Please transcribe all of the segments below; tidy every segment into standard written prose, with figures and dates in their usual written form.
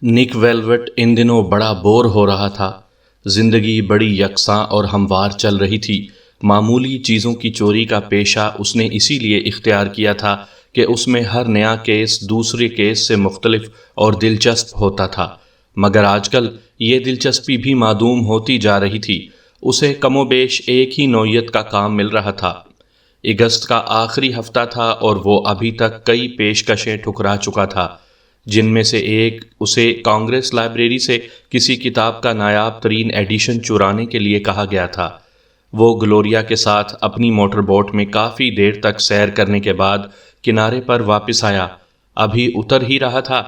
نک ویلوٹ ان دنوں بڑا بور ہو رہا تھا۔ زندگی بڑی یکساں اور ہموار چل رہی تھی۔ معمولی چیزوں کی چوری کا پیشہ اس نے اسی لیے اختیار کیا تھا کہ اس میں ہر نیا کیس دوسرے کیس سے مختلف اور دلچسپ ہوتا تھا، مگر آج کل یہ دلچسپی بھی معدوم ہوتی جا رہی تھی۔ اسے کم و بیش ایک ہی نوعیت کا کام مل رہا تھا۔ اگست کا آخری ہفتہ تھا اور وہ ابھی تک کئی پیشکشیں ٹھکرا چکا تھا، جن میں سے ایک اسے کانگریس لائبریری سے کسی کتاب کا نایاب ترین ایڈیشن چرانے کے لیے کہا گیا تھا۔ وہ گلوریا کے ساتھ اپنی موٹر بوٹ میں کافی دیر تک سیر کرنے کے بعد کنارے پر واپس آیا۔ ابھی اتر ہی رہا تھا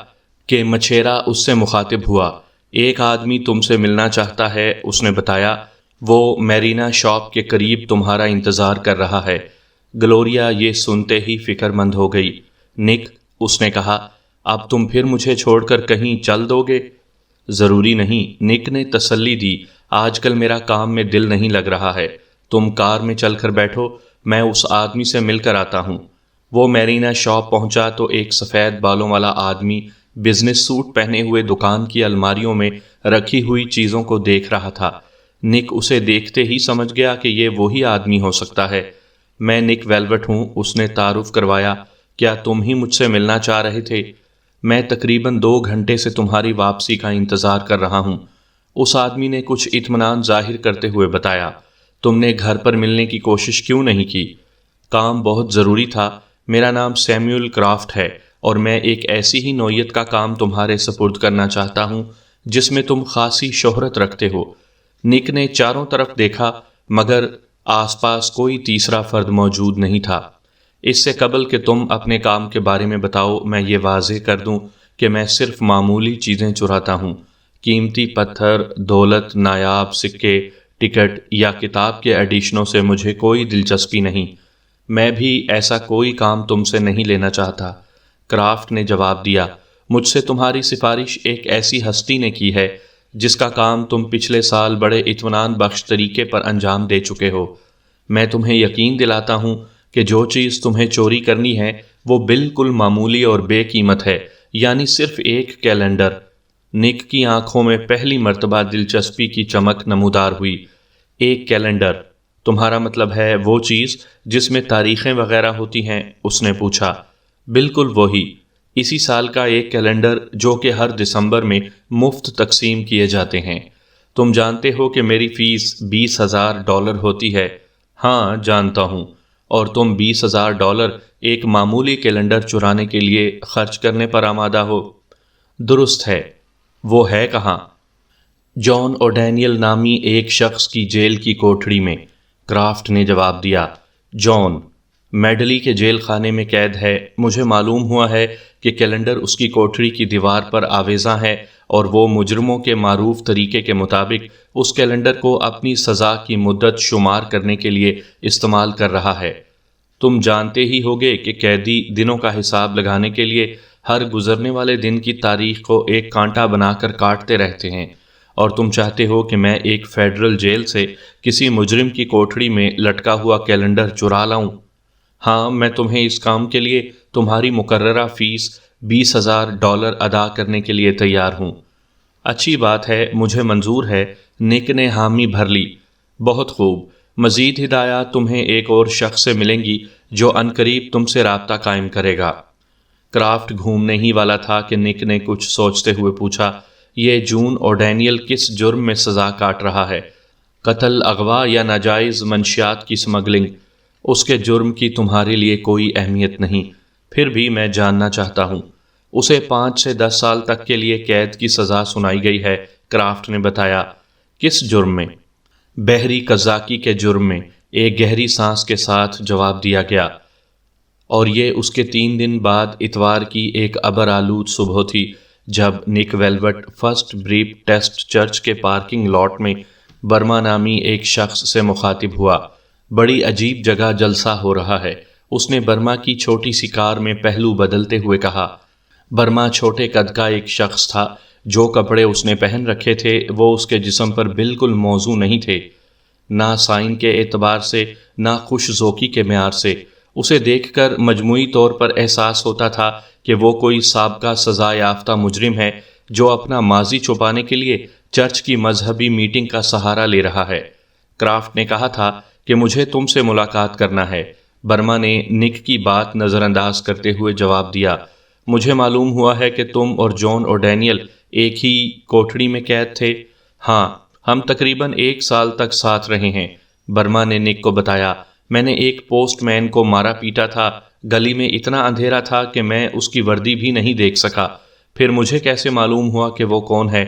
کہ مچھیرا اس سے مخاطب ہوا۔ ایک آدمی تم سے ملنا چاہتا ہے، اس نے بتایا۔ وہ میرینا شاپ کے قریب تمہارا انتظار کر رہا ہے۔ گلوریا یہ سنتے ہی فکر مند ہو گئی۔ نک، اس نے کہا، اب تم پھر مجھے چھوڑ کر کہیں چل دو گے؟ ضروری نہیں، نک نے تسلی دی۔ آج کل میرا کام میں دل نہیں لگ رہا ہے۔ تم کار میں چل کر بیٹھو، میں اس آدمی سے مل کر آتا ہوں۔ وہ میرینا شاپ پہنچا تو ایک سفید بالوں والا آدمی بزنس سوٹ پہنے ہوئے دکان کی الماریوں میں رکھی ہوئی چیزوں کو دیکھ رہا تھا۔ نک اسے دیکھتے ہی سمجھ گیا کہ یہ وہی آدمی ہو سکتا ہے۔ میں نک ویلوٹ ہوں، اس نے تعارف کروایا۔ کیا تم ہی مجھ سے ملنا چاہ رہے تھے؟ میں تقریباً 2 گھنٹے سے تمہاری واپسی کا انتظار کر رہا ہوں، اس آدمی نے کچھ اطمینان ظاہر کرتے ہوئے بتایا۔ تم نے گھر پر ملنے کی کوشش کیوں نہیں کی؟ کام بہت ضروری تھا۔ میرا نام سیموئل کرافٹ ہے اور میں ایک ایسی ہی نوعیت کا کام تمہارے سپرد کرنا چاہتا ہوں جس میں تم خاصی شہرت رکھتے ہو۔ نک نے چاروں طرف دیکھا، مگر آس پاس کوئی تیسرا فرد موجود نہیں تھا۔ اس سے قبل کہ تم اپنے کام کے بارے میں بتاؤ، میں یہ واضح کر دوں کہ میں صرف معمولی چیزیں چراتا ہوں۔ قیمتی پتھر، دولت، نایاب سکے، ٹکٹ یا کتاب کے ایڈیشنوں سے مجھے کوئی دلچسپی نہیں۔ میں بھی ایسا کوئی کام تم سے نہیں لینا چاہتا، کرافٹ نے جواب دیا۔ مجھ سے تمہاری سفارش ایک ایسی ہستی نے کی ہے جس کا کام تم پچھلے سال بڑے اطمینان بخش طریقے پر انجام دے چکے ہو۔ میں تمہیں یقین دلاتا ہوں کہ جو چیز تمہیں چوری کرنی ہے وہ بالکل معمولی اور بے قیمت ہے، یعنی صرف ایک کیلنڈر۔ نک کی آنکھوں میں پہلی مرتبہ دلچسپی کی چمک نمودار ہوئی۔ ایک کیلنڈر؟ تمہارا مطلب ہے وہ چیز جس میں تاریخیں وغیرہ ہوتی ہیں؟ اس نے پوچھا۔ بالکل وہی، اسی سال کا ایک کیلنڈر جو کہ ہر دسمبر میں مفت تقسیم کیے جاتے ہیں۔ تم جانتے ہو کہ میری فیس $20,000 ہوتی ہے؟ ہاں جانتا ہوں۔ اور تم $20,000 ایک معمولی کیلنڈر چرانے کے لیے خرچ کرنے پر آمادہ ہو؟ درست ہے۔ وہ ہے کہاں؟ جان اوڈینیل نامی ایک شخص کی جیل کی کوٹھڑی میں، کرافٹ نے جواب دیا۔ جان میڈلی کے جیل خانے میں قید ہے۔ مجھے معلوم ہوا ہے کہ کیلنڈر اس کی کوٹھڑی کی دیوار پر آویزاں ہے اور وہ مجرموں کے معروف طریقے کے مطابق اس کیلنڈر کو اپنی سزا کی مدت شمار کرنے کے لیے استعمال کر رہا ہے۔ تم جانتے ہی ہوگے کہ قیدی دنوں کا حساب لگانے کے لیے ہر گزرنے والے دن کی تاریخ کو ایک کانٹا بنا کر کاٹتے رہتے ہیں، اور تم چاہتے ہو کہ میں ایک فیڈرل جیل سے کسی مجرم کی کوٹھڑی میں لٹکا ہوا کیلنڈر چرا لاؤں؟ ہاں، میں تمہیں اس کام کے لیے تمہاری مقررہ فیس $20,000 ادا کرنے کے لیے تیار ہوں۔ اچھی بات ہے، مجھے منظور ہے، نک نے حامی بھر لی۔ بہت خوب، مزید ہدایات تمہیں ایک اور شخص سے ملیں گی جو عنقریب تم سے رابطہ قائم کرے گا۔ کرافٹ گھومنے ہی والا تھا کہ نک نے کچھ سوچتے ہوئے پوچھا، یہ جون اوڈینیل کس جرم میں سزا کاٹ رہا ہے؟ قتل، اغوا یا ناجائز منشیات کی سمگلنگ؟ اس کے جرم کی تمہارے لیے کوئی اہمیت نہیں، پھر بھی میں جاننا چاہتا ہوں۔ اسے 5 سے 10 سال تک کے لیے قید کی سزا سنائی گئی ہے، کرافٹ نے بتایا۔ کس جرم میں؟ بحری قزاقی کے جرم میں، ایک گہری سانس کے ساتھ جواب دیا گیا۔ اور یہ اس کے 3 دن بعد اتوار کی ایک ابر آلود صبح تھی جب نک ویلوٹ فرسٹ بریپ ٹیسٹ چرچ کے پارکنگ لاٹ میں برما نامی ایک شخص سے مخاطب ہوا۔ بڑی عجیب جگہ جلسہ ہو رہا ہے، اس نے برما کی چھوٹی سی کار میں پہلو بدلتے ہوئے کہا۔ برما چھوٹے قد کا ایک شخص تھا۔ جو کپڑے اس نے پہن رکھے تھے وہ اس کے جسم پر بالکل موزوں نہیں تھے، نہ سائن کے اعتبار سے نہ خوش ذوقی کے معیار سے۔ اسے دیکھ کر مجموعی طور پر احساس ہوتا تھا کہ وہ کوئی سابقہ سزا یافتہ مجرم ہے جو اپنا ماضی چھپانے کے لیے چرچ کی مذہبی میٹنگ کا سہارا لے رہا ہے۔ کرافٹ نے کہا تھا کہ مجھے تم سے ملاقات کرنا ہے۔ برما نے نک کی بات نظر انداز کرتے ہوئے جواب دیا، مجھے معلوم ہوا ہے کہ تم اور جان اوڈینیل ایک ہی کوٹھڑی میں قید تھے۔ ہاں، ہم تقریباً 1 سال تک ساتھ رہے ہیں، برما نے نک کو بتایا۔ میں نے ایک پوسٹ مین کو مارا پیٹا تھا، گلی میں اتنا اندھیرا تھا کہ میں اس کی وردی بھی نہیں دیکھ سکا۔ پھر مجھے کیسے معلوم ہوا کہ وہ کون ہے؟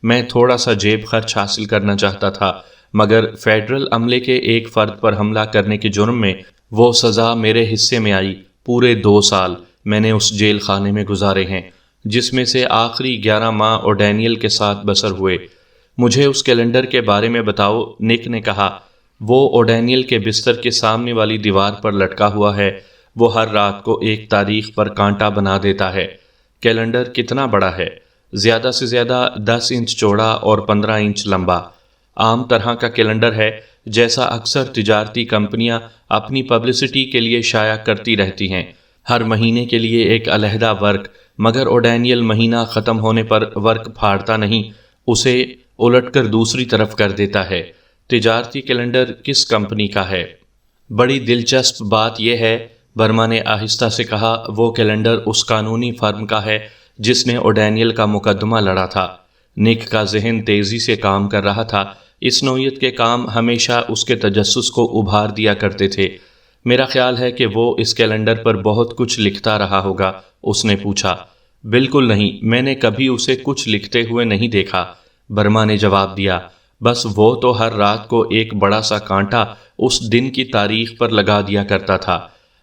میں تھوڑا سا جیب خرچ حاصل کرنا چاہتا تھا، مگر فیڈرل عملے کے ایک فرد پر حملہ کرنے کے جرم میں وہ سزا میرے حصے میں آئی۔ پورے 2 سال میں نے اس جیل خانے میں گزارے ہیں، جس میں سے آخری 11 ماہ اوڈینیل کے ساتھ بسر ہوئے۔ مجھے اس کیلنڈر کے بارے میں بتاؤ، نک نے کہا۔ وہ اوڈینیل کے بستر کے سامنے والی دیوار پر لٹکا ہوا ہے۔ وہ ہر رات کو ایک تاریخ پر کانٹا بنا دیتا ہے۔ کیلنڈر کتنا بڑا ہے؟ زیادہ سے زیادہ 10 انچ چوڑا اور 15 انچ لمبا۔ عام طرح کا کیلنڈر ہے، جیسا اکثر تجارتی کمپنیاں اپنی پبلسٹی کے لیے شائع کرتی رہتی ہیں۔ ہر مہینے کے لیے ایک علیحدہ ورق، مگر اوڈینیل مہینہ ختم ہونے پر ورق پھاڑتا نہیں، اسے الٹ کر دوسری طرف کر دیتا ہے۔ تجارتی کیلنڈر کس کمپنی کا ہے؟ بڑی دلچسپ بات یہ ہے، برما نے آہستہ سے کہا، وہ کیلنڈر اس قانونی فرم کا ہے جس نے اوڈینیل کا مقدمہ لڑا تھا۔ نک کا ذہن تیزی سے کام کر رہا تھا۔ اس نوعیت کے کام ہمیشہ اس کے تجسس کو ابھار دیا کرتے تھے۔ میرا خیال ہے کہ وہ اس کیلنڈر پر بہت کچھ لکھتا رہا ہوگا، اس نے پوچھا۔ بالکل نہیں، میں نے کبھی اسے کچھ لکھتے ہوئے نہیں دیکھا، برما نے جواب دیا۔ بس وہ تو ہر رات کو ایک بڑا سا کانٹا اس دن کی تاریخ پر لگا دیا کرتا تھا۔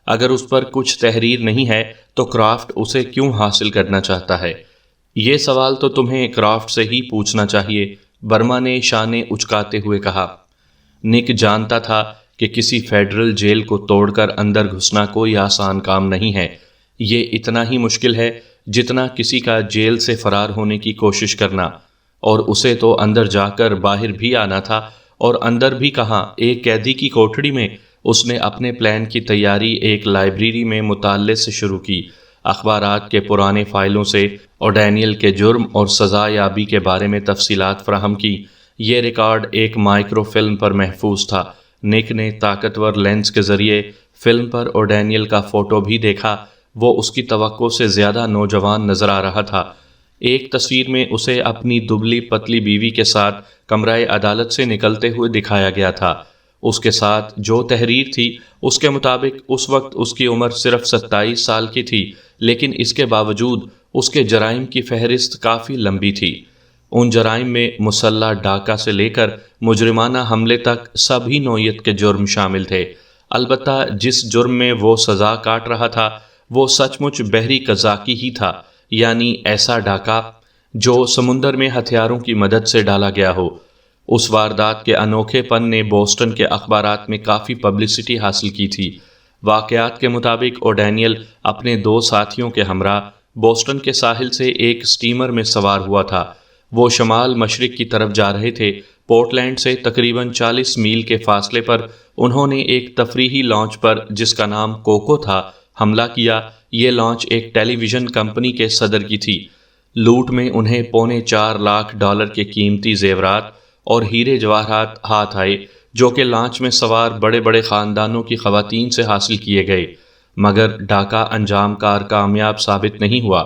اگر اس پر کچھ تحریر نہیں ہے تو کرافٹ اسے کیوں حاصل کرنا چاہتا ہے؟ یہ سوال تو تمہیں کرافٹ سے ہی پوچھنا چاہیے، برما نے شانے اچکاتے ہوئے کہا۔ نک جانتا تھا کہ کسی فیڈرل جیل کو توڑ کر اندر گھسنا کوئی آسان کام نہیں ہے۔ یہ اتنا ہی مشکل ہے جتنا کسی کا جیل سے فرار ہونے کی کوشش کرنا، اور اسے تو اندر جا کر باہر بھی آنا تھا، اور اندر بھی کہاں، ایک قیدی کی کوٹھڑی میں۔ اس نے اپنے پلان کی تیاری ایک لائبریری میں مطالعے سے شروع کی، اخبارات کے پرانے فائلوں سے اوڈینیل کے جرم اور سزا یابی کے بارے میں تفصیلات فراہم کی۔ یہ ریکارڈ ایک مائکرو فلم پر محفوظ تھا۔ نک نے طاقتور لینس کے ذریعے فلم پر اوڈینیل کا فوٹو بھی دیکھا۔ وہ اس کی توقع سے زیادہ نوجوان نظر آ رہا تھا۔ ایک تصویر میں اسے اپنی دبلی پتلی بیوی کے ساتھ کمرہ عدالت سے نکلتے ہوئے دکھایا گیا تھا۔ اس کے ساتھ جو تحریر تھی اس کے مطابق اس وقت اس کی عمر صرف 27 سال کی تھی، لیکن اس کے باوجود اس کے جرائم کی فہرست کافی لمبی تھی۔ ان جرائم میں مسلح ڈاکہ سے لے کر مجرمانہ حملے تک سبھی نوعیت کے جرم شامل تھے۔ البتہ جس جرم میں وہ سزا کاٹ رہا تھا وہ سچ مچ بحری قزاقی ہی تھا، یعنی ایسا ڈاکہ جو سمندر میں ہتھیاروں کی مدد سے ڈالا گیا ہو۔ اس واردات کے انوکھے پن نے بوسٹن کے اخبارات میں کافی پبلسٹی حاصل کی تھی۔ واقعات کے مطابق اوڈینیل اپنے 2 ساتھیوں کے ہمراہ بوسٹن کے ساحل سے ایک اسٹیمر میں سوار ہوا تھا۔ وہ شمال مشرق کی طرف جا رہے تھے۔ پورٹلینڈ سے تقریباً 40 میل کے فاصلے پر انہوں نے ایک تفریحی لانچ پر، جس کا نام کوکو تھا، حملہ کیا۔ یہ لانچ ایک ٹیلی ویژن کمپنی کے صدر کی تھی۔ لوٹ میں انہیں $4.25 لاکھ کے قیمتی زیورات اور ہیرے جواہرات ہاتھ آئے، جو کہ لانچ میں سوار بڑے بڑے خاندانوں کی خواتین سے حاصل کیے گئے، مگر ڈاکہ انجام کار کامیاب ثابت نہیں ہوا۔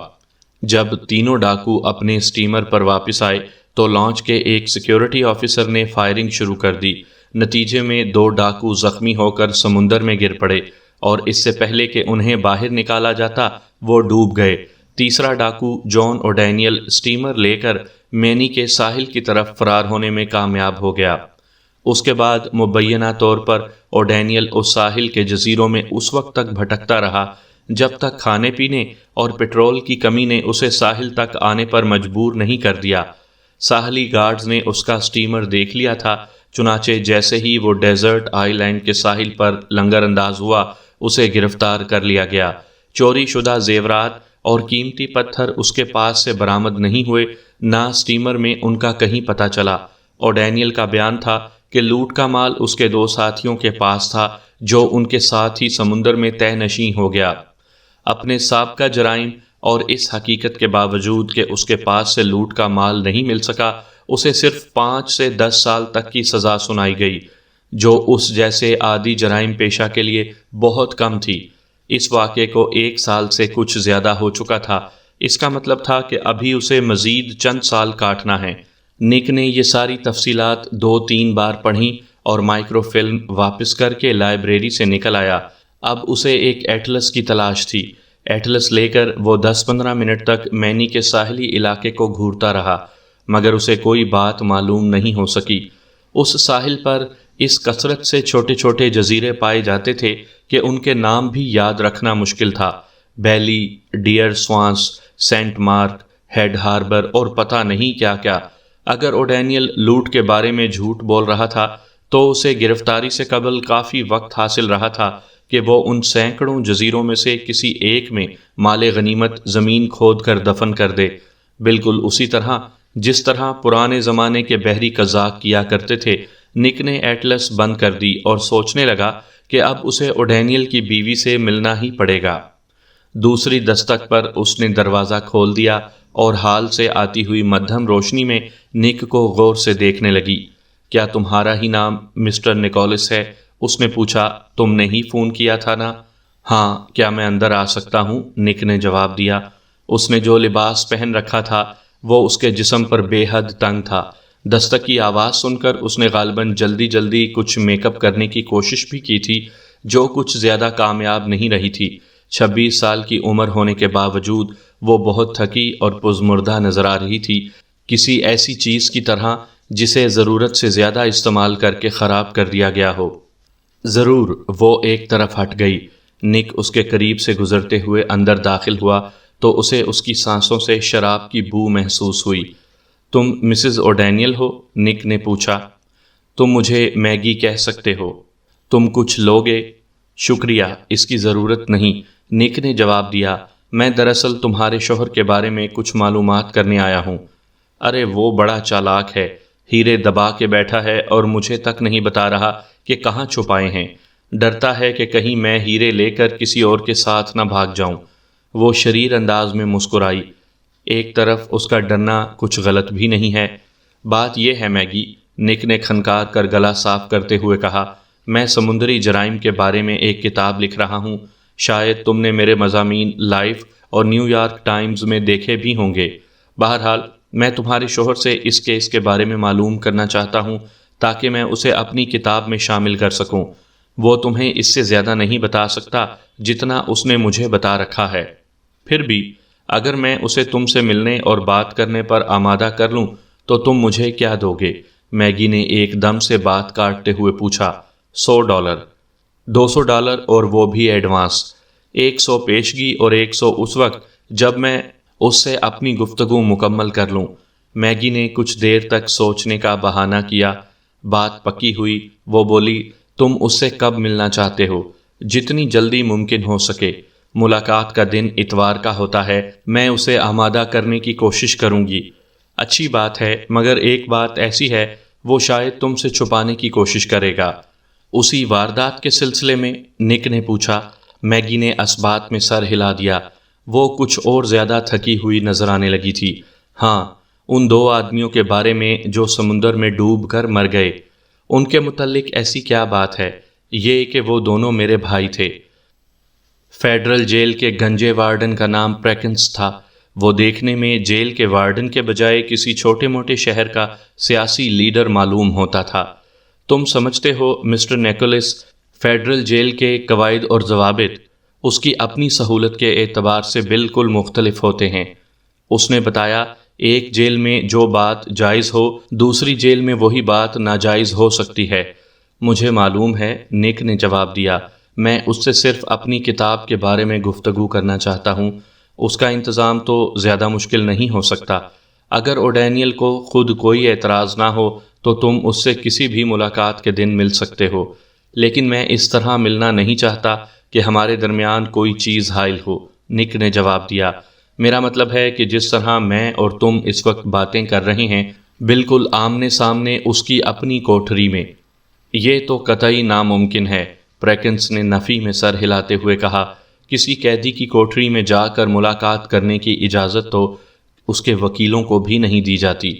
جب تینوں ڈاکو اپنے اسٹیمر پر واپس آئے تو لانچ کے ایک سیکیورٹی آفیسر نے فائرنگ شروع کر دی۔ نتیجے میں 2 ڈاکو زخمی ہو کر سمندر میں گر پڑے، اور اس سے پہلے کہ انہیں باہر نکالا جاتا وہ ڈوب گئے۔ تیسرا ڈاکو جان اوڈینیل اسٹیمر لے کر مینی کے ساحل کی طرف فرار ہونے میں کامیاب ہو گیا۔ اس کے بعد مبینہ طور پر اوڈینیل اس ساحل کے جزیروں میں اس وقت تک بھٹکتا رہا جب تک کھانے پینے اور پٹرول کی کمی نے اسے ساحل تک آنے پر مجبور نہیں کر دیا۔ ساحلی گارڈز نے اس کا اسٹیمر دیکھ لیا تھا، چنانچہ جیسے ہی وہ ڈیزرٹ آئی لینڈ کے ساحل پر لنگر انداز ہوا، اسے گرفتار کر لیا گیا۔ چوری شدہ زیورات اور قیمتی پتھر اس کے پاس سے برآمد نہیں ہوئے، نہ اسٹیمر میں ان کا کہیں پتہ چلا۔ اوڈینیل کا بیان تھا کہ لوٹ کا مال اس کے 2 ساتھیوں کے پاس تھا، جو ان کے ساتھ ہی سمندر میں تہہ نشیں ہو گیا۔ اپنے سابقہ جرائم اور اس حقیقت کے باوجود کہ اس کے پاس سے لوٹ کا مال نہیں مل سکا، اسے صرف 5 سے 10 سال تک کی سزا سنائی گئی، جو اس جیسے عادی جرائم پیشہ کے لیے بہت کم تھی۔ اس واقعے کو 1 سال سے کچھ زیادہ ہو چکا تھا۔ اس کا مطلب تھا کہ ابھی اسے مزید چند سال کاٹنا ہے۔ نک نے یہ ساری تفصیلات 2-3 بار پڑھیں اور مائکرو فلم واپس کر کے لائبریری سے نکل آیا۔ اب اسے ایک ایٹلس کی تلاش تھی۔ ایٹلس لے کر وہ 10-15 منٹ تک مینی کے ساحلی علاقے کو گھورتا رہا، مگر اسے کوئی بات معلوم نہیں ہو سکی۔ اس ساحل پر اس کثرت سے چھوٹے چھوٹے جزیرے پائے جاتے تھے کہ ان کے نام بھی یاد رکھنا مشکل تھا۔ Bailey, Deer Swans, Saint Mark, Head Harbour اور پتہ نہیں کیا کیا۔ اگر اوڈینیل لوٹ کے بارے میں جھوٹ بول رہا تھا تو اسے گرفتاری سے قبل کافی وقت حاصل رہا تھا کہ وہ ان سینکڑوں جزیروں میں سے کسی ایک میں مال غنیمت زمین کھود کر دفن کر دے، بالکل اسی طرح جس طرح پرانے زمانے کے بحری قزاق کیا کرتے تھے۔ نک نے ایٹلس بند کر دی اور سوچنے لگا کہ اب اسے اوڈینیل کی بیوی سے ملنا ہی پڑے گا۔ دوسری دستک پر اس نے دروازہ کھول دیا اور حال سے آتی ہوئی مدھم روشنی میں نک کو غور سے دیکھنے لگی۔ کیا تمہارا ہی نام مسٹر نکولس ہے؟ اس نے پوچھا۔ تم نے ہی فون کیا تھا نا؟ ہاں، کیا میں اندر آ سکتا ہوں؟ نک نے جواب دیا۔ اس نے جو لباس پہن رکھا تھا وہ اس کے جسم پر بے حد تنگ تھا۔ دستک کی آواز سن کر اس نے غالباً جلدی کچھ میک اپ کرنے کی کوشش بھی کی تھی، جو کچھ زیادہ کامیاب نہیں رہی تھی۔ 26 سال کی عمر ہونے کے باوجود وہ بہت تھکی اور پزمردہ نظر آ رہی تھی، کسی ایسی چیز کی طرح جسے ضرورت سے زیادہ استعمال کر کے خراب کر دیا گیا ہو۔ ضرور، وہ ایک طرف ہٹ گئی۔ نک اس کے قریب سے گزرتے ہوئے اندر داخل ہوا تو اسے اس کی سانسوں سے شراب کی بو محسوس ہوئی۔ تم مسز اوڈینیل ہو؟ نک نے پوچھا۔ تم مجھے میگی کہہ سکتے ہو۔ تم کچھ لوگے؟ شکریہ، اس کی ضرورت نہیں، نک نے جواب دیا۔ میں دراصل تمہارے شوہر کے بارے میں کچھ معلومات کرنے آیا ہوں۔ ارے وہ بڑا چالاک ہے، ہیرے دبا کے بیٹھا ہے اور مجھے تک نہیں بتا رہا کہ کہاں چھپائے ہیں۔ ڈرتا ہے کہ کہیں میں ہیرے لے کر کسی اور کے ساتھ نہ بھاگ جاؤں۔ وہ شریر انداز میں مسکرائی۔ ایک طرف اس کا ڈرنا کچھ غلط بھی نہیں ہے۔ بات یہ ہے میگی، نک نے کھنکار کر گلا صاف کرتے ہوئے کہا، میں سمندری جرائم کے بارے میں ایک کتاب لکھ رہا ہوں۔ شاید تم نے میرے مضامین لائف اور نیو یارک ٹائمز میں دیکھے بھی ہوں گے۔ بہرحال میں تمہارے شوہر سے اس کیس کے بارے میں معلوم کرنا چاہتا ہوں تاکہ میں اسے اپنی کتاب میں شامل کر سکوں۔ وہ تمہیں اس سے زیادہ نہیں بتا سکتا جتنا اس نے مجھے بتا رکھا ہے۔ پھر بھی اگر میں اسے تم سے ملنے اور بات کرنے پر آمادہ کر لوں تو تم مجھے کیا دو گے؟ میگی نے ایک دم سے بات کاٹتے ہوئے پوچھا۔ $100، $200 اور وہ بھی ایڈوانس۔ 100 پیشگی اور 100 اس وقت جب میں اس سے اپنی گفتگو مکمل کر لوں۔ میگی نے کچھ دیر تک سوچنے کا بہانہ کیا۔ بات پکی ہوئی۔ وہ بولی، تم اس سے کب ملنا چاہتے ہو؟ جتنی جلدی ممکن ہو سکے۔ ملاقات کا دن اتوار کا ہوتا ہے، میں اسے آمادہ کرنے کی کوشش کروں گی۔ اچھی بات ہے، مگر ایک بات ایسی ہے، وہ شاید تم سے چھپانے کی کوشش کرے گا۔ اسی واردات کے سلسلے میں؟ نک نے پوچھا۔ میگی نے اسبات میں سر ہلا دیا۔ وہ کچھ اور زیادہ تھکی ہوئی نظر آنے لگی تھی۔ ہاں، ان 2 آدمیوں کے بارے میں جو سمندر میں ڈوب کر مر گئے۔ ان کے متعلق ایسی کیا بات ہے؟ یہ کہ وہ دونوں میرے بھائی تھے۔ فیڈرل جیل کے گنجے وارڈن کا نام پریکنس تھا۔ وہ دیکھنے میں جیل کے وارڈن کے بجائے کسی چھوٹے موٹے شہر کا سیاسی لیڈر معلوم ہوتا تھا۔ تم سمجھتے ہو مسٹر نیکولس، فیڈرل جیل کے قواعد اور ضوابط اس کی اپنی سہولت کے اعتبار سے بالکل مختلف ہوتے ہیں۔ اس نے بتایا، ایک جیل میں جو بات جائز ہو دوسری جیل میں وہی بات ناجائز ہو سکتی ہے۔ مجھے معلوم ہے، نک نے جواب دیا۔ میں اس سے صرف اپنی کتاب کے بارے میں گفتگو کرنا چاہتا ہوں۔ اس کا انتظام تو زیادہ مشکل نہیں ہو سکتا۔ اگر اوڈینیل کو خود کوئی اعتراض نہ ہو تو تم اس سے کسی بھی ملاقات کے دن مل سکتے ہو، لیکن میں اس طرح ملنا نہیں چاہتا کہ ہمارے درمیان کوئی چیز حائل ہو، نک نے جواب دیا۔ میرا مطلب ہے کہ جس طرح میں اور تم اس وقت باتیں کر رہے ہیں، بالکل آمنے سامنے اس کی اپنی کوٹھری میں۔ یہ تو قطعی ناممکن ہے، پریکنس نے نفی میں سر ہلاتے ہوئے کہا۔ کسی قیدی کی کوٹری میں جا کر ملاقات کرنے کی اجازت تو اس کے وکیلوں کو بھی نہیں دی جاتی،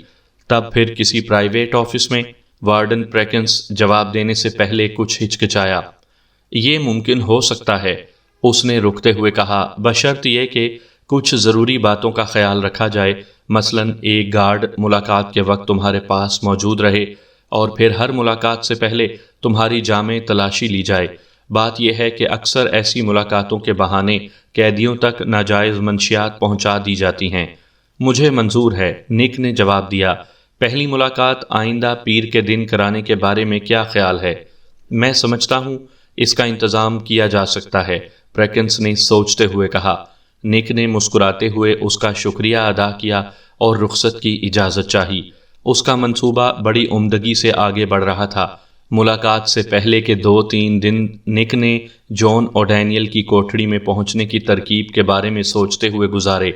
تب پھر کسی پرائیویٹ آفس میں؟ وارڈن پریکنس جواب دینے سے پہلے کچھ ہچکچایا۔ یہ ممکن ہو سکتا ہے، اس نے رکتے ہوئے کہا، بشرط یہ کہ کچھ ضروری باتوں کا خیال رکھا جائے، مثلا ایک گارڈ ملاقات کے وقت تمہارے پاس موجود رہے، اور پھر ہر ملاقات سے پہلے تمہاری جامع تلاشی لی جائے۔ بات یہ ہے کہ اکثر ایسی ملاقاتوں کے بہانے قیدیوں تک ناجائز منشیات پہنچا دی جاتی ہیں۔ مجھے منظور ہے، نک نے جواب دیا۔ پہلی ملاقات آئندہ پیر کے دن کرانے کے بارے میں کیا خیال ہے؟ میں سمجھتا ہوں اس کا انتظام کیا جا سکتا ہے، پریکنس نے سوچتے ہوئے کہا۔ نک نے مسکراتے ہوئے اس کا شکریہ ادا کیا اور رخصت کی اجازت چاہی۔ اس کا منصوبہ بڑی عمدگی سے آگے بڑھ رہا تھا۔ ملاقات سے پہلے کے 2-3 دن نک نے جان اوڈینیل کی کوٹڑی میں پہنچنے کی ترکیب کے بارے میں سوچتے ہوئے گزارے۔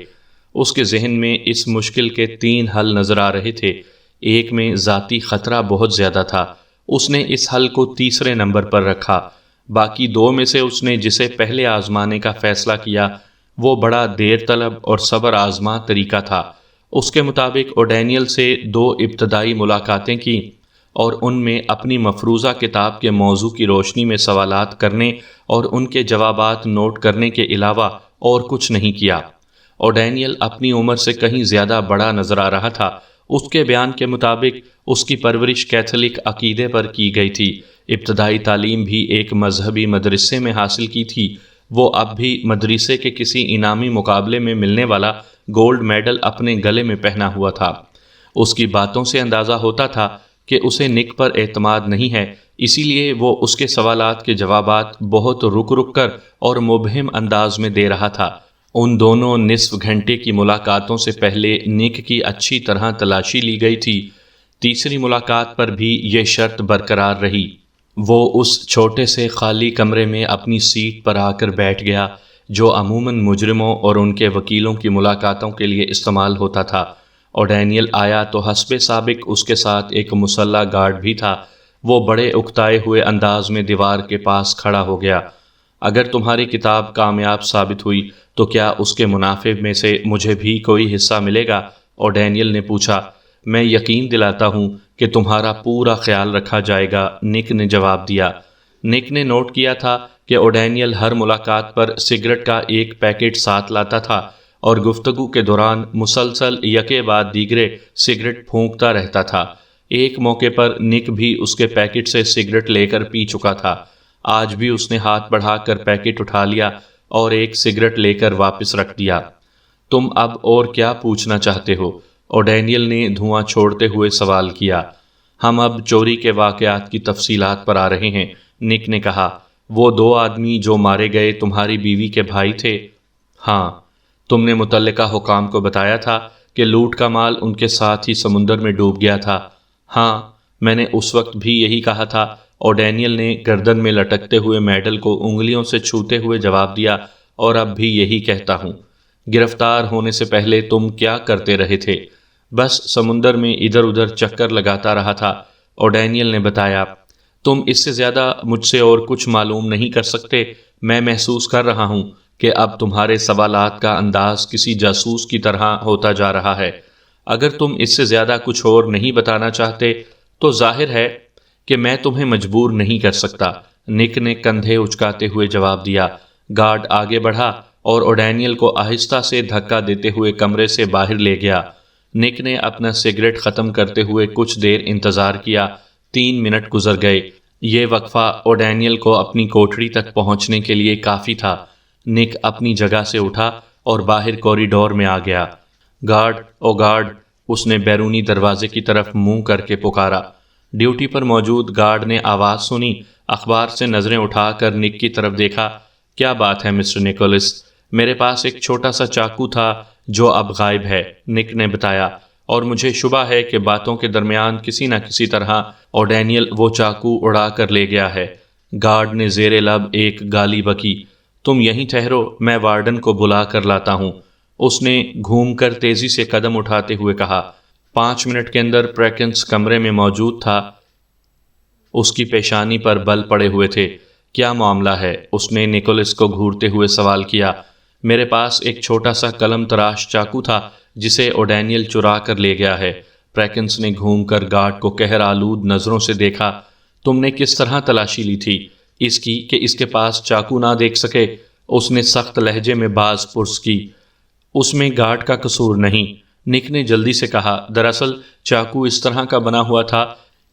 اس کے ذہن میں اس مشکل کے 3 حل نظر آ رہے تھے۔ ایک میں ذاتی خطرہ بہت زیادہ تھا، اس نے اس حل کو تیسرے نمبر پر رکھا۔ باقی 2 میں سے اس نے جسے پہلے آزمانے کا فیصلہ کیا وہ بڑا دیر طلب اور صبر آزما طریقہ تھا۔ اس کے مطابق اوڈینیل سے 2 ابتدائی ملاقاتیں کی اور ان میں اپنی مفروضہ کتاب کے موضوع کی روشنی میں سوالات کرنے اور ان کے جوابات نوٹ کرنے کے علاوہ اور کچھ نہیں کیا۔ اوڈینیل اپنی عمر سے کہیں زیادہ بڑا نظر آ رہا تھا۔ اس کے بیان کے مطابق اس کی پرورش کیتھولک عقیدے پر کی گئی تھی، ابتدائی تعلیم بھی ایک مذہبی مدرسے میں حاصل کی تھی۔ وہ اب بھی مدرسے کے کسی انعامی مقابلے میں ملنے والا گولڈ میڈل اپنے گلے میں پہنا ہوا تھا۔ اس کی باتوں سے اندازہ ہوتا تھا کہ اسے نک پر اعتماد نہیں ہے، اسی لیے وہ اس کے سوالات کے جوابات بہت رک رک کر اور مبہم انداز میں دے رہا تھا۔ ان دونوں نصف گھنٹے کی ملاقاتوں سے پہلے نک کی اچھی طرح تلاشی لی گئی تھی۔ تیسری ملاقات پر بھی یہ شرط برقرار رہی۔ وہ اس چھوٹے سے خالی کمرے میں اپنی سیٹ پر آ کر بیٹھ گیا جو عموماً مجرموں اور ان کے وکیلوں کی ملاقاتوں کے لیے استعمال ہوتا تھا۔ اوڈینیل آیا تو حسب سابق اس کے ساتھ ایک مسلح گارڈ بھی تھا۔ وہ بڑے اکتائے ہوئے انداز میں دیوار کے پاس کھڑا ہو گیا۔ اگر تمہاری کتاب کامیاب ثابت ہوئی تو کیا اس کے منافع میں سے مجھے بھی کوئی حصہ ملے گا؟ اوڈینیل نے پوچھا۔ میں یقین دلاتا ہوں کہ تمہارا پورا خیال رکھا جائے گا، نک نے جواب دیا۔ نک نے نوٹ کیا تھا کہ اوڈینیل ہر ملاقات پر سگریٹ کا ایک پیکٹ ساتھ لاتا تھا اور گفتگو کے دوران مسلسل یکے بعد دیگرے سگریٹ پھونکتا رہتا تھا۔ ایک موقع پر نک بھی اس کے پیکٹ سے سگریٹ لے کر پی چکا تھا۔ آج بھی اس نے ہاتھ بڑھا کر پیکٹ اٹھا لیا اور ایک سگریٹ لے کر واپس رکھ دیا۔ تم اب اور کیا پوچھنا چاہتے ہو؟ اوڈینیل نے دھواں چھوڑتے ہوئے سوال کیا۔ ہم اب چوری کے واقعات کی تفصیلات پر آ رہے ہیں، نک نے کہا۔ وہ 2 آدمی جو مارے گئے تمہاری بیوی کے بھائی تھے؟ ہاں۔ تم نے متعلقہ حکام کو بتایا تھا کہ لوٹ کا مال ان کے ساتھ ہی سمندر میں ڈوب گیا تھا؟ ہاں، میں نے اس وقت بھی یہی کہا تھا، اوڈینیل نے گردن میں لٹکتے ہوئے میڈل کو انگلیوں سے چھوتے ہوئے جواب دیا، اور اب بھی یہی کہتا ہوں۔ گرفتار ہونے سے پہلے تم کیا کرتے رہے تھے؟ بس سمندر میں ادھر ادھر چکر لگاتا رہا تھا، اوڈینیل نے بتایا۔ تم اس سے زیادہ مجھ سے اور کچھ معلوم نہیں کر سکتے؟ میں محسوس کر رہا ہوں کہ اب تمہارے سوالات کا انداز کسی جاسوس کی طرح ہوتا جا رہا ہے۔ اگر تم اس سے زیادہ کچھ اور نہیں بتانا چاہتے تو ظاہر ہے کہ میں تمہیں مجبور نہیں کر سکتا، نک نے کندھے اچکاتے ہوئے جواب دیا۔ گارڈ آگے بڑھا اور اوڈینیل کو آہستہ سے دھکا دیتے ہوئے کمرے سے باہر لے گیا۔ نک نے اپنا سگریٹ ختم کرتے ہوئے کچھ دیر انتظار کیا۔ 3 منٹ گزر گئے۔ یہ وقفہ اوڈینیل کو اپنی کوٹڑی تک پہنچنے کے لیے کافی تھا۔ نک اپنی جگہ سے اٹھا اور باہر کوریڈور میں آ گیا۔ گارڈ، او گارڈ، اس نے بیرونی دروازے کی طرف منہ کر کے پکارا۔ ڈیوٹی پر موجود گارڈ نے آواز سنی، اخبار سے نظریں اٹھا کر نک کی طرف دیکھا۔ کیا بات ہے مسٹر نکولس؟ میرے پاس ایک چھوٹا سا چاقو تھا جو اب غائب ہے، نک نے بتایا، اور مجھے شبہ ہے کہ باتوں کے درمیان کسی نہ کسی طرح اوڈینیل وہ چاقو اڑا کر لے گیا ہے۔ گارڈ نے زیر لب ایک گالی بکی۔ تم یہیں ٹھہرو، میں وارڈن کو بلا کر لاتا ہوں، اس نے گھوم کر تیزی سے قدم اٹھاتے ہوئے کہا۔ 5 منٹ کے اندر پریکنس کمرے میں موجود تھا۔ اس کی پیشانی پر بل پڑے ہوئے تھے۔ کیا معاملہ ہے؟ اس نے نکولس کو گھورتے ہوئے سوال کیا۔ میرے پاس ایک چھوٹا سا قلم تراش چاقو تھا جسے اوڈینیل چرا کر لے گیا ہے۔ پریکنس نے گھوم کر گارڈ کو قہر آلود نظروں سے دیکھا۔ تم نے کس طرح تلاشی لی تھی؟ اس کی کہ اس کے پاس چاقو نہ دیکھ سکے؟ اس نے سخت لہجے میں باز پرس کی۔ اس میں گارڈ کا قصور نہیں، نک نے جلدی سے کہا۔ دراصل چاقو اس طرح کا بنا ہوا تھا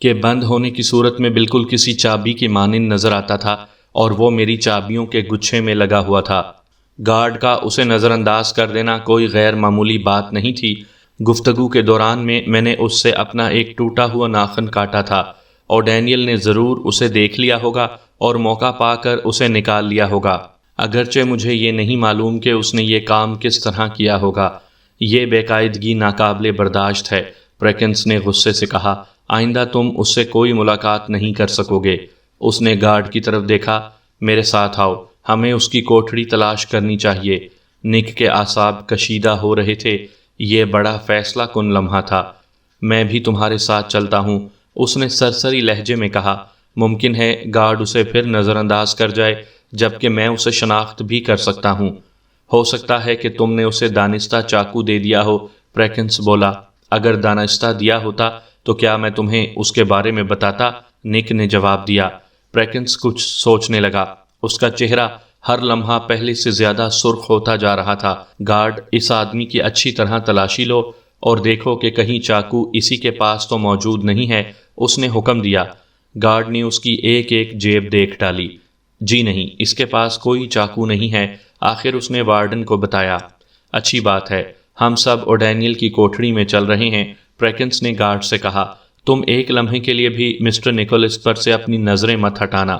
کہ بند ہونے کی صورت میں بالکل کسی چابی کی مانند نظر آتا تھا، اور وہ میری چابیوں کے گچھے میں لگا ہوا تھا۔ گارڈ کا اسے نظر انداز کر دینا کوئی غیر معمولی بات نہیں تھی۔ گفتگو کے دوران میں نے اس سے اپنا ایک ٹوٹا ہوا ناخن کاٹا تھا، اور ڈینیل نے ضرور اسے دیکھ لیا ہوگا اور موقع پا کر اسے نکال لیا ہوگا، اگرچہ مجھے یہ نہیں معلوم کہ اس نے یہ کام کس طرح کیا ہوگا۔ یہ بے قاعدگی ناقابل برداشت ہے، پریکنس نے غصے سے کہا۔ آئندہ تم اس سے کوئی ملاقات نہیں کر سکو گے۔ اس نے گارڈ کی طرف دیکھا۔ میرے ساتھ آؤ، ہمیں اس کی کوٹھڑی تلاش کرنی چاہیے۔ نک کے اعصاب کشیدہ ہو رہے تھے۔ یہ بڑا فیصلہ کن لمحہ تھا۔ میں بھی تمہارے ساتھ چلتا ہوں، اس نے سرسری لہجے میں کہا۔ ممکن ہے گارڈ اسے پھر نظر انداز کر جائے، جبکہ میں اسے شناخت بھی کر سکتا ہوں۔ ہو سکتا ہے کہ تم نے اسے دانستہ چاقو دے دیا ہو، پریکنس بولا۔ اگر دانستہ دیا ہوتا تو کیا میں تمہیں اس کے بارے میں بتاتا؟ نک نے جواب دیا۔ پریکنس کچھ سوچنے لگا۔ اس کا چہرہ ہر لمحہ پہلے سے زیادہ سرخ ہوتا جا رہا تھا۔ گارڈ، اس آدمی کی اچھی طرح تلاشی لو اور دیکھو کہ کہیں چاقو اسی کے پاس تو موجود نہیں ہے، اس نے حکم دیا۔ گارڈ نے اس کی ایک ایک جیب دیکھ ڈالی۔ جی نہیں، اس کے پاس کوئی چاقو نہیں ہے۔ آخر اس نے وارڈن کو بتایا۔ اچھی بات ہے، ہم سب اوڈینیل کی کوٹھڑی میں چل رہے ہیں، پریکنس نے گارڈ سے کہا۔ تم ایک لمحے کے لیے بھی مسٹر نکولس پر سے اپنی نظریں مت ہٹانا۔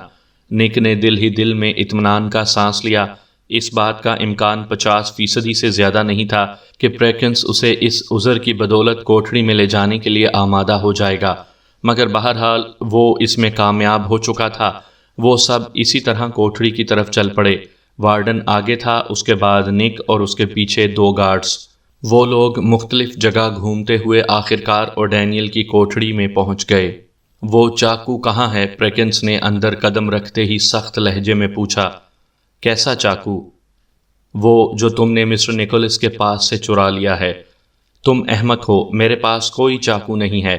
نک نے دل ہی دل میں اطمینان کا سانس لیا۔ اس بات کا امکان 50% سے زیادہ نہیں تھا کہ پریکنس اسے اس عذر کی بدولت کوٹھڑی میں لے جانے کے لیے آمادہ ہو جائے گا، مگر بہرحال وہ اس میں کامیاب ہو چکا تھا۔ وہ سب اسی طرح کوٹھڑی کی طرف چل پڑے۔ وارڈن آگے تھا، اس کے بعد نک اور اس کے پیچھے 2 گارڈز۔ وہ لوگ مختلف جگہ گھومتے ہوئے آخرکار اوڈینیل کی کوٹھڑی میں پہنچ گئے۔ وہ چاقو کہاں ہے؟ پریکنس نے اندر قدم رکھتے ہی سخت لہجے میں پوچھا۔ کیسا چاقو؟ وہ جو تم نے مسٹر نکولس کے پاس سے چرا لیا ہے۔ تم احمق ہو، میرے پاس کوئی چاقو نہیں ہے۔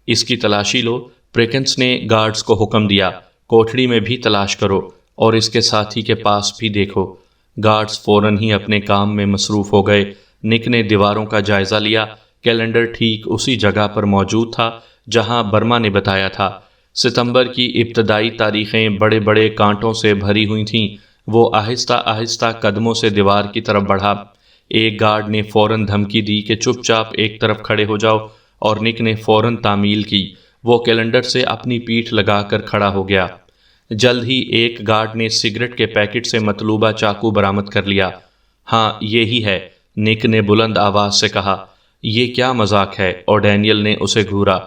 اس کی تلاشی لو، پریکنس نے گارڈز کو حکم دیا۔ کوٹھڑی میں بھی تلاش کرو اور اس کے ساتھی کے پاس بھی دیکھو۔ گارڈز فوراً ہی اپنے کام میں مصروف ہو گئے۔ نک نے دیواروں کا جائزہ لیا۔ کیلنڈر ٹھیک اسی جگہ پر موجود تھا جہاں برما نے بتایا تھا۔ ستمبر کی ابتدائی تاریخیں بڑے بڑے کانٹوں سے بھری ہوئی تھیں۔ وہ آہستہ آہستہ قدموں سے دیوار کی طرف بڑھا۔ ایک گارڈ نے فوراً دھمکی دی کہ چپ چاپ ایک طرف کھڑے ہو جاؤ، اور نک نے فوراً تعمیل کی۔ وہ کیلنڈر سے اپنی پیٹھ لگا کر کھڑا ہو گیا۔ جلد ہی ایک گارڈ نے سگریٹ کے پیکٹ سے مطلوبہ چاقو برآمد کر لیا۔ ہاں، یہی ہے، نک نے بلند آواز سے کہا۔ یہ کیا مذاق ہے؟ اور ڈینیل نے اسے گھورا۔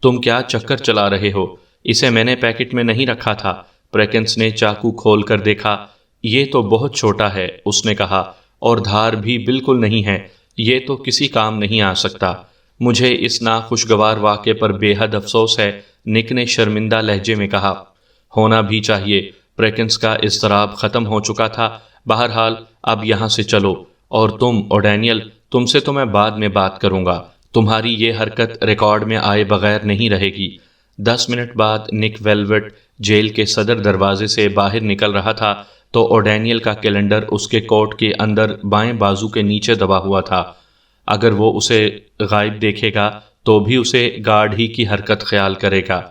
تم کیا چکر چلا رہے ہو؟ اسے میں نے پیکٹ میں نہیں رکھا تھا۔ پریکنس نے چاقو کھول کر دیکھا۔ یہ تو بہت چھوٹا ہے، اس نے کہا، اور دھار بھی بالکل نہیں ہے۔ یہ تو کسی کام نہیں آ سکتا۔ مجھے اس ناخوشگوار واقعے پر بے حد افسوس ہے، نک نے شرمندہ لہجے میں کہا۔ ہونا بھی چاہیے۔ پریکنس کا اضطراب ختم ہو چکا تھا۔ بہرحال اب یہاں سے چلو، اور تم اوڈینیل، تم سے تو میں بعد میں بات کروں گا۔ تمہاری یہ حرکت ریکارڈ میں آئے بغیر نہیں رہے گی۔ 10 منٹ بعد نک ویلوٹ جیل کے صدر دروازے سے باہر نکل رہا تھا تو اوڈینیل کا کیلنڈر اس کے کوٹ کے اندر بائیں بازو کے نیچے دبا ہوا تھا۔ اگر وہ اسے غائب دیکھے گا تو بھی اسے گارڈ ہی کی حرکت خیال کرے گا۔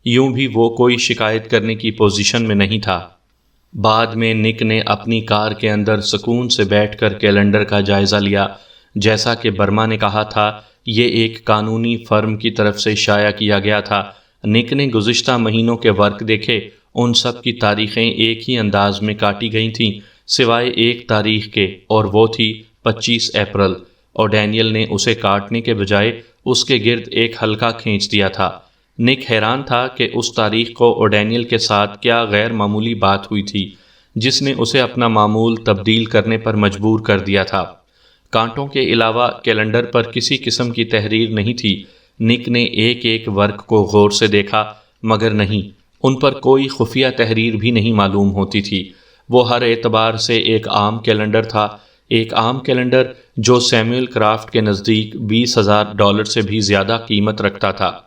یوں بھی وہ کوئی شکایت کرنے کی پوزیشن میں نہیں تھا۔ بعد میں نک نے اپنی کار کے اندر سکون سے بیٹھ کر کیلنڈر کا جائزہ لیا۔ جیسا کہ برما نے کہا تھا، یہ ایک قانونی فرم کی طرف سے شائع کیا گیا تھا۔ نک نے گزشتہ مہینوں کے ورق دیکھے، ان سب کی تاریخیں ایک ہی انداز میں کاٹی گئی تھیں، سوائے ایک تاریخ کے، اور وہ تھی 25 اپریل۔ اور ڈینیل نے اسے کاٹنے کے بجائے اس کے گرد ایک حلقہ کھینچ دیا تھا۔ نک حیران تھا کہ اس تاریخ کو اوڈینیل کے ساتھ کیا غیر معمولی بات ہوئی تھی جس نے اسے اپنا معمول تبدیل کرنے پر مجبور کر دیا تھا۔ کانٹوں کے علاوہ کیلنڈر پر کسی قسم کی تحریر نہیں تھی۔ نک نے ایک ایک ورق کو غور سے دیکھا، مگر نہیں، ان پر کوئی خفیہ تحریر بھی نہیں معلوم ہوتی تھی۔ وہ ہر اعتبار سے ایک عام کیلنڈر تھا، ایک عام کیلنڈر جو سیموئل کرافٹ کے نزدیک $20,000 سے بھی زیادہ قیمت رکھتا تھا۔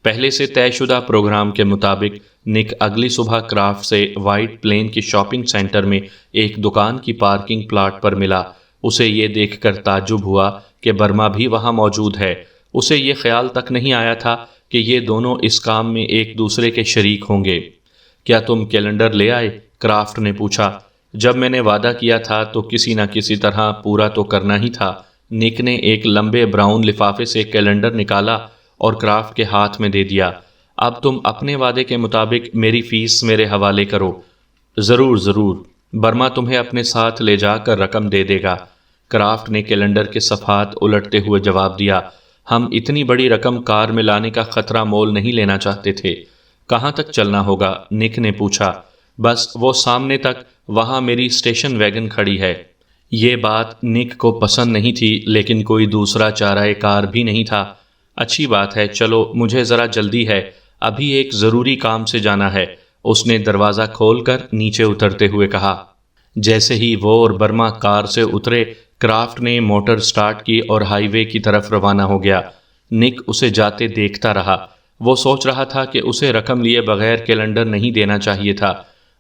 پہلے سے طے شدہ پروگرام کے مطابق نک اگلی صبح کرافٹ سے وائٹ پلین کے شاپنگ سینٹر میں ایک دکان کی پارکنگ پلاٹ پر ملا۔ اسے یہ دیکھ کر تعجب ہوا کہ برما بھی وہاں موجود ہے۔ اسے یہ خیال تک نہیں آیا تھا کہ یہ دونوں اس کام میں ایک دوسرے کے شریک ہوں گے۔ کیا تم کیلنڈر لے آئے؟ کرافٹ نے پوچھا۔ جب میں نے وعدہ کیا تھا تو کسی نہ کسی طرح پورا تو کرنا ہی تھا۔ نک نے ایک لمبے براؤن لفافے سے کیلنڈر نکالا اور کرافٹ کے ہاتھ میں دے دیا۔ اب تم اپنے وعدے کے مطابق میری فیس میرے حوالے کرو۔ ضرور ضرور، برما تمہیں اپنے ساتھ لے جا کر رقم دے دے گا۔ کرافٹ نے کیلنڈر کے صفحات الٹتے ہوئے جواب دیا۔ ہم اتنی بڑی رقم کار میں لانے کا خطرہ مول نہیں لینا چاہتے تھے۔ کہاں تک چلنا ہوگا؟ نک نے پوچھا۔ بس وہ سامنے تک، وہاں میری اسٹیشن ویگن کھڑی ہے۔ یہ بات نک کو پسند نہیں تھی، لیکن کوئی دوسرا چارہ کار بھی نہیں تھا۔ اچھی بات ہے، چلو، مجھے ذرا جلدی ہے، ابھی ایک ضروری کام سے جانا ہے، اس نے دروازہ کھول کر نیچے اترتے ہوئے کہا۔ جیسے ہی وہ اور برما کار سے اترے، کرافٹ نے موٹر سٹارٹ کی اور ہائی وے کی طرف روانہ ہو گیا۔ نک اسے جاتے دیکھتا رہا۔ وہ سوچ رہا تھا کہ اسے رقم لیے بغیر کیلنڈر نہیں دینا چاہیے تھا۔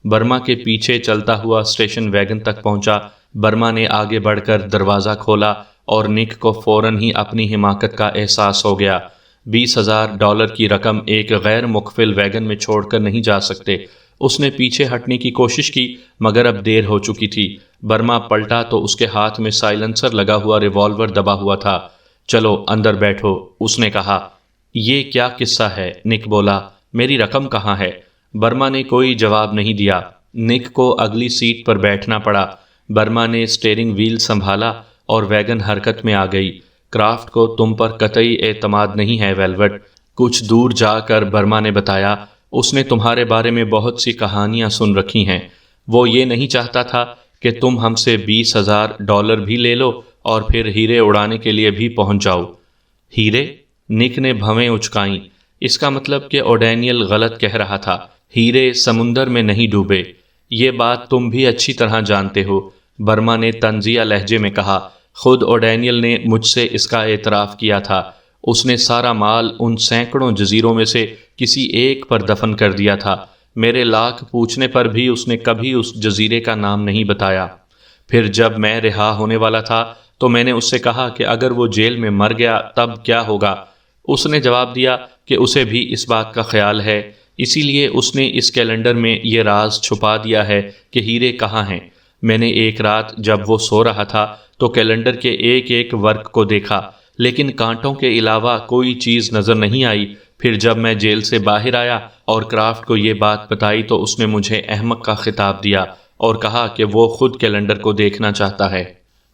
برما کے پیچھے چلتا ہوا اسٹیشن ویگن تک پہنچا۔ برما نے آگے بڑھ کر دروازہ کھولا اور نک کو فوراً ہی اپنی حماقت کا احساس ہو گیا۔ $20,000 کی رقم ایک غیر مقفل ویگن میں چھوڑ کر نہیں جا سکتے۔ اس نے پیچھے ہٹنے کی کوشش کی مگر اب دیر ہو چکی تھی۔ برما پلٹا تو اس کے ہاتھ میں سائلنسر لگا ہوا ریوالور دبا ہوا تھا۔ چلو اندر بیٹھو، اس نے کہا۔ یہ کیا قصہ ہے؟ نک بولا۔ میری رقم کہاں ہے؟ برما نے کوئی جواب نہیں دیا۔ نک کو اگلی سیٹ پر بیٹھنا پڑا۔ برما نے اسٹیئرنگ وہیل سنبھالا اور ویگن حرکت میں آ گئی۔ کرافٹ کو تم پر قطعی اعتماد نہیں ہے ویلوٹ، کچھ دور جا کر برما نے بتایا۔ اس نے تمہارے بارے میں بہت سی کہانیاں سن رکھی ہیں۔ وہ یہ نہیں چاہتا تھا کہ تم ہم سے $20,000 بھی لے لو اور پھر ہیرے اڑانے کے لیے بھی پہنچ جاؤ۔ ہیرے؟ نک نے بھویں اچکائیں۔ اس کا مطلب کہ اوڈینیل غلط کہہ رہا تھا۔ ہیرے سمندر میں نہیں ڈوبے، یہ بات تم بھی اچھی طرح جانتے ہو، برما نے طنزیہ لہجے میں کہا۔ خود اوڈینیل نے مجھ سے اس کا اعتراف کیا تھا۔ اس نے سارا مال ان سینکڑوں جزیروں میں سے کسی ایک پر دفن کر دیا تھا۔ میرے لاکھ پوچھنے پر بھی اس نے کبھی اس جزیرے کا نام نہیں بتایا۔ پھر جب میں رہا ہونے والا تھا تو میں نے اس سے کہا کہ اگر وہ جیل میں مر گیا تب کیا ہوگا؟ اس نے جواب دیا کہ اسے بھی اس بات کا خیال ہے، اسی لیے اس نے اس کیلنڈر میں یہ راز چھپا دیا ہے کہ ہیرے کہاں ہیں۔ میں نے ایک رات جب وہ سو رہا تھا تو کیلنڈر کے ایک ایک ورق کو دیکھا، لیکن کانٹوں کے علاوہ کوئی چیز نظر نہیں آئی۔ پھر جب میں جیل سے باہر آیا اور کرافٹ کو یہ بات بتائی تو اس نے مجھے احمق کا خطاب دیا اور کہا کہ وہ خود کیلنڈر کو دیکھنا چاہتا ہے۔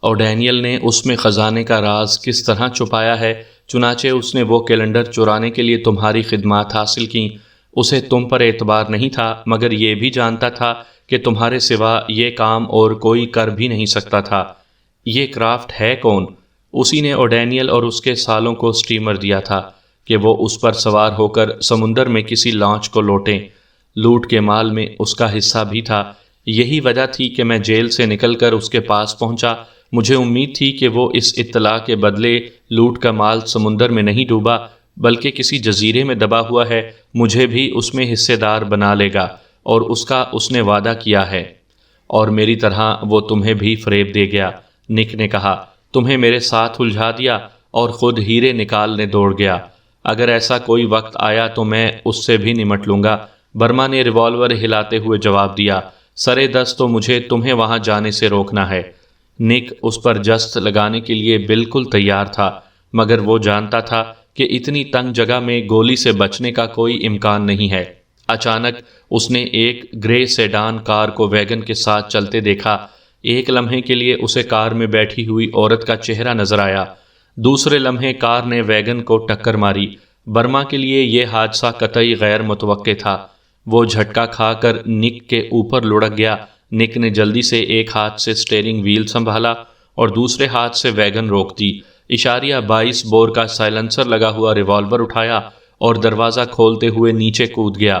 اور ڈینیل نے اس میں خزانے کا راز کس طرح چھپایا ہے، چنانچہ اس نے وہ کیلنڈر چرانے کے لیے تمہاری خدمات حاصل کیں۔ اسے تم پر اعتبار نہیں تھا مگر یہ بھی جانتا تھا کہ تمہارے سوا یہ کام اور کوئی کر بھی نہیں سکتا تھا۔ یہ کرافٹ ہے کون؟ اسی نے اوڈینیل اور اس کے سالوں کو سٹیمر دیا تھا کہ وہ اس پر سوار ہو کر سمندر میں کسی لانچ کو لوٹیں۔ لوٹ کے مال میں اس کا حصہ بھی تھا۔ یہی وجہ تھی کہ میں جیل سے نکل کر اس کے پاس پہنچا۔ مجھے امید تھی کہ وہ اس اطلاع کے بدلے لوٹ کا مال سمندر میں نہیں ڈوبا بلکہ کسی جزیرے میں دبا ہوا ہے، مجھے بھی اس میں حصے دار بنا لے گا، اور اس نے وعدہ کیا ہے، اور میری طرح وہ تمہیں بھی فریب دے گیا۔ نک نے کہا۔ تمہیں میرے ساتھ الجھا دیا اور خود ہیرے نکالنے دوڑ گیا۔ اگر ایسا کوئی وقت آیا تو میں اس سے بھی نمٹ لوں گا، برما نے ریوالور ہلاتے ہوئے جواب دیا۔ سرے دست تو مجھے تمہیں وہاں جانے سے روکنا ہے۔ نک اس پر جست لگانے کے لیے بالکل تیار تھا مگر وہ جانتا تھا کہ اتنی تنگ جگہ میں گولی سے بچنے کا کوئی امکان نہیں ہے۔ اچانک اس نے ایک گرے سیڈان کار کو ویگن کے ساتھ چلتے دیکھا۔ ایک لمحے کے لیے اسے کار میں بیٹھی ہوئی عورت کا چہرہ نظر آیا، دوسرے لمحے کار نے ویگن کو ٹکر ماری۔ برما کے لیے یہ حادثہ قطعی غیر متوقع تھا۔ وہ جھٹکا کھا کر نک کے اوپر لڑک گیا۔ نک نے جلدی سے ایک ہاتھ سے اسٹیئرنگ وہیل سنبھالا اور دوسرے ہاتھ سے ویگن روک دی۔ 22 بور کا سائلنسر لگا ہوا ریوالور اٹھایا اور دروازہ کھولتے ہوئے نیچے کود گیا۔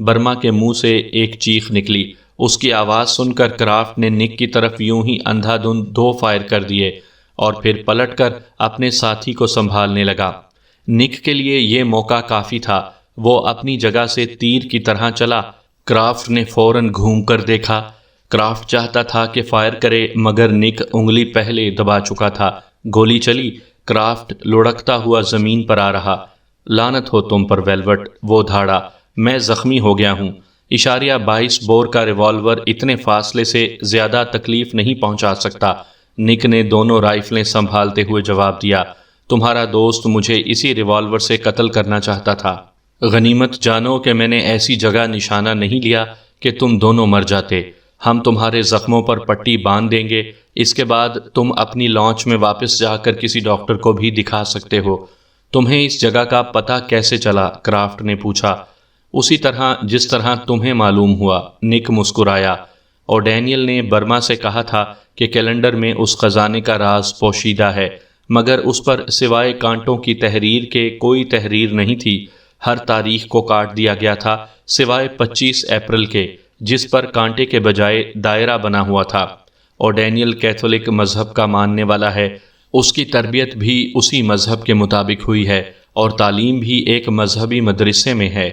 برما کے منہ سے ایک چیخ نکلی۔ اس کی آواز سن کر کرافٹ نے نک کی طرف یوں ہی اندھا دھند 2 فائر کر دیے اور پھر پلٹ کر اپنے ساتھی کو سنبھالنے لگا۔ نک کے لیے یہ موقع کافی تھا۔ وہ اپنی جگہ سے تیر کی طرح چلا۔ کرافٹ نے فوراً گھوم کر دیکھا۔ کرافٹ چاہتا تھا کہ فائر کرے، مگر نک انگلی پہلے دبا چکا تھا۔ گولی چلی۔ کرافٹ لڑکتا ہوا زمین پر آ رہا۔ لعنت ہو تم پر ویلوٹ، وہ دھاڑا، میں زخمی ہو گیا ہوں۔ 22 بور کا ریوالور اتنے فاصلے سے زیادہ تکلیف نہیں پہنچا سکتا۔ نک نے دونوں رائفلیں سنبھالتے ہوئے جواب دیا، تمہارا دوست مجھے اسی ریوالور سے قتل کرنا چاہتا تھا۔ غنیمت جانو کہ میں نے ایسی جگہ نشانہ نہیں لیا کہ تم دونوں مر جاتے۔ ہم تمہارے زخموں پر پٹی باندھ دیں گے، اس کے بعد تم اپنی لانچ میں واپس جا کر کسی ڈاکٹر کو بھی دکھا سکتے ہو۔ تمہیں اس جگہ کا پتہ کیسے چلا؟ کرافٹ نے پوچھا۔ اسی طرح جس طرح تمہیں معلوم ہوا، نک مسکرایا۔ اور ڈینیل نے برما سے کہا تھا کہ کیلنڈر میں اس خزانے کا راز پوشیدہ ہے، مگر اس پر سوائے کانٹوں کی تحریر کے کوئی تحریر نہیں تھی۔ ہر تاریخ کو کاٹ دیا گیا تھا سوائے 25 اپریل کے، جس پر کانٹے کے بجائے دائرہ بنا ہوا تھا۔ اور ڈینیل کیتھولک مذہب کا ماننے والا ہے، اس کی تربیت بھی اسی مذہب کے مطابق ہوئی ہے اور تعلیم بھی ایک مذہبی مدرسے میں ہے۔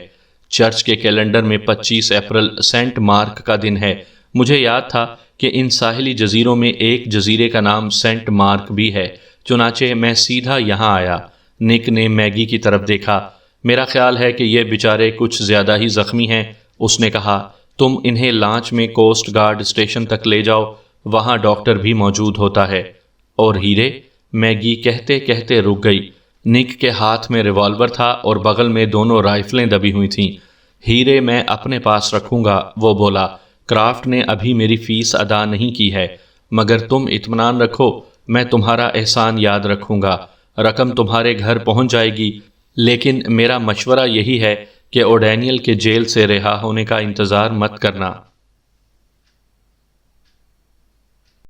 چرچ کے کیلنڈر میں 25 اپریل سینٹ مارک کا دن ہے۔ مجھے یاد تھا کہ ان ساحلی جزیروں میں ایک جزیرے کا نام سینٹ مارک بھی ہے، چنانچہ میں سیدھا یہاں آیا۔ نک نے میگی کی طرف دیکھا۔ میرا خیال ہے کہ یہ بیچارے کچھ زیادہ ہی زخمی ہیں، اس نے کہا۔ تم انہیں لانچ میں کوسٹ گارڈ اسٹیشن تک لے جاؤ، وہاں ڈاکٹر بھی موجود ہوتا ہے۔ اور ہیرے؟ میگی کہتے کہتے رک گئی۔ نک کے ہاتھ میں ریوالور تھا اور بغل میں دونوں رائفلیں دبی ہوئی تھیں۔ ہیرے میں اپنے پاس رکھوں گا، وہ بولا۔ کرافٹ نے ابھی میری فیس ادا نہیں کی ہے، مگر تم اطمینان رکھو، میں تمہارا احسان یاد رکھوں گا۔ رقم تمہارے گھر پہنچ جائے گی، لیکن میرا مشورہ یہی ہے کہ اوڈینیل کے جیل سے رہا ہونے کا انتظار مت کرنا۔